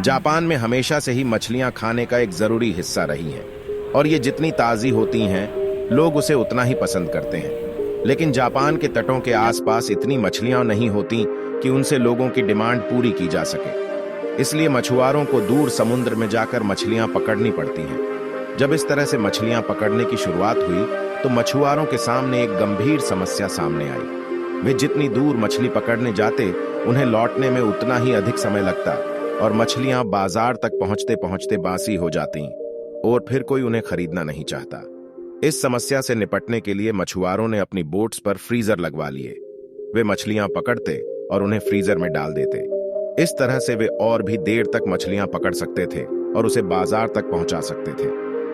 Japan में हमेशा से ही मछलियां खाने का एक जरूरी हिस्सा रही हैं और ये जितनी ताज़ी होती हैं लोग उसे उतना ही पसंद करते हैं। लेकिन जापान के तटों के आसपास इतनी मछलियां नहीं होती कि उनसे लोगों की डिमांड पूरी की जा सके। इसलिए मछुआरों को दूर समुद्र में जाकर मछलियां पकड़नी पड़ती हैं। जब इस तरह से मछलियां पकड़ने की शुरुआत हुई तो मछुआरों के सामने एक गंभीर समस्या सामने आई। वे जितनी दूर मछली पकड़ने जाते उन्हें लौटने में उतना ही अधिक समय लगता और मछलियां बाजार तक पहुंचते पहुंचते बासी हो जाती और फिर कोई उन्हें खरीदना नहीं चाहता। इस समस्या से निपटने के लिए मछुआरों ने अपनी बोट्स पर फ्रीजर लगवा लिए। वे मछलियां पकड़ते और उन्हें फ्रीजर में डाल देते। इस तरह से वे और भी देर तक मछलियां पकड़ सकते थे और उसे बाजार तक पहुंचा सकते थे।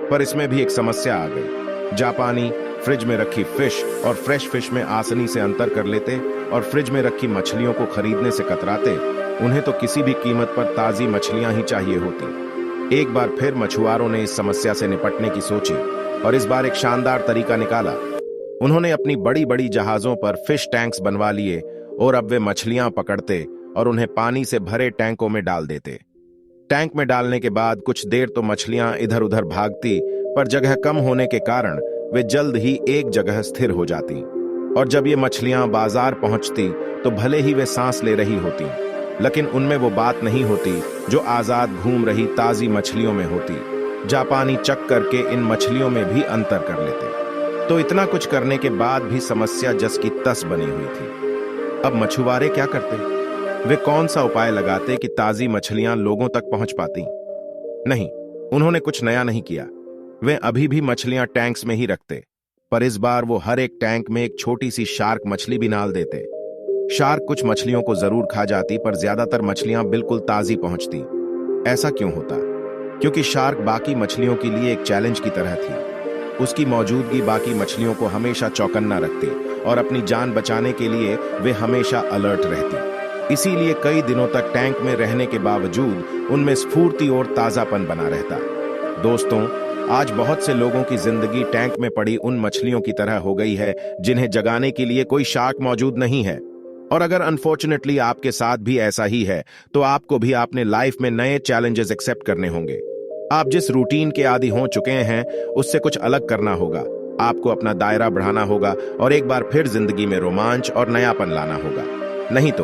पर इसमें भी एक समस्या आ गई। जापानी फ्रिज में रखी फिश और फ्रेश फिश में आसानी से अंतर कर लेते और फ्रिज में रखी मछलियों को खरीदने से कतराते। उन्हें तो किसी भी कीमत पर ताजी मछलियां ही चाहिए होती। एक बार फिर मछुआरों ने इस समस्या से निपटने की सोची और इस बार एक शानदार तरीका निकाला। उन्होंने अपनी बड़ी बड़ी जहाजों पर फिश टैंक्स बनवा लिए और अब वे मछलियां पकड़ते और उन्हें पानी से भरे टैंकों में डाल देते। टैंक में डालने के बाद कुछ देर तो मछलियां इधर उधर भागती, पर जगह कम होने के कारण वे जल्द ही एक जगह स्थिर हो जाती। और जब ये मछलियां बाजार पहुंचती तो भले ही वे सांस ले रही होती, लेकिन उनमें वो बात नहीं होती जो आजाद घूम रही ताजी मछलियों में होती। जापानी चक करके इन मछलियों में भी अंतर कर लेते। तो इतना कुछ करने के बाद भी समस्या जस की तस बनी हुई थी। अब मछुआरे क्या करते? वे कौन सा उपाय लगाते कि ताजी मछलियां लोगों तक पहुंच पाती? नहीं, उन्होंने कुछ नया नहीं किया। वे अभी भी मछलियां टैंक्स में ही रखते, पर इस बार वो हर एक टैंक में एक छोटी सी शार्क मछली भी डाल देते। शार्क कुछ मछलियों को जरूर खा जाती, पर ज्यादातर मछलियां बिल्कुल ताजी पहुंचती। ऐसा क्यों होता? क्योंकि शार्क बाकी मछलियों के लिए एक चैलेंज की तरह थी। उसकी मौजूदगी बाकी मछलियों को हमेशा चौकन्ना रखती और अपनी जान बचाने के लिए वे हमेशा अलर्ट रहती। इसीलिए कई दिनों तक टैंक में रहने के बावजूद उनमें स्फूर्ति और ताजापन बना रहता। दोस्तों, आज बहुत से लोगों की जिंदगी टैंक में पड़ी उन मछलियों की तरह हो गई है जिन्हें जगाने के लिए कोई शार्क मौजूद नहीं है। और अगर अनफॉर्चुनेटली आपके साथ भी ऐसा ही है तो आपको भी अपने लाइफ में नए चैलेंजेस एक्सेप्ट करने होंगे। आप जिस रूटीन के आदी हो चुके हैं उससे कुछ अलग करना होगा। आपको अपना दायरा बढ़ाना होगा और एक बार फिर जिंदगी में रोमांच और नयापन लाना होगा। नहीं तो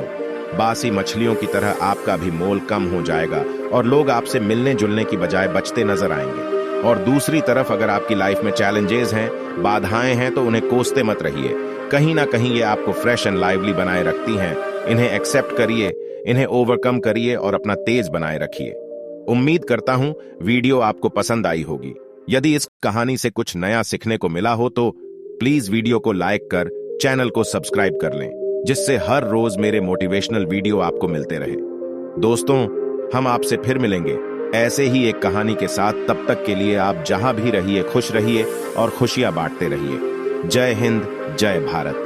बासी मछलियों की तरह आपका भी मोल कम हो जाएगा और लोग आपसे मिलने जुलने की बजाय बचते नजर आएंगे। और दूसरी तरफ अगर आपकी लाइफ में चैलेंजेस हैं, बाधाएं हैं, तो उन्हें कोसते मत रहिए। कहीं ना कहीं ये आपको फ्रेश एंड लाइवली बनाए रखती हैं। इन्हें एक्सेप्ट करिए, इन्हें ओवरकम करिए और अपना तेज बनाए रखिए। उम्मीद करता हूं वीडियो आपको पसंद आई होगी। यदि इस कहानी से कुछ नया सीखने को मिला हो तो प्लीज वीडियो को लाइक कर चैनल को सब्सक्राइब कर लें, जिससे हर रोज मेरे मोटिवेशनल वीडियो आपको मिलते रहे। दोस्तों, हम आपसे फिर मिलेंगे ऐसे ही एक कहानी के साथ। तब तक के लिए आप जहां भी रहिए खुश रहिए और खुशियां बांटते रहिए। जय हिंद, जय भारत।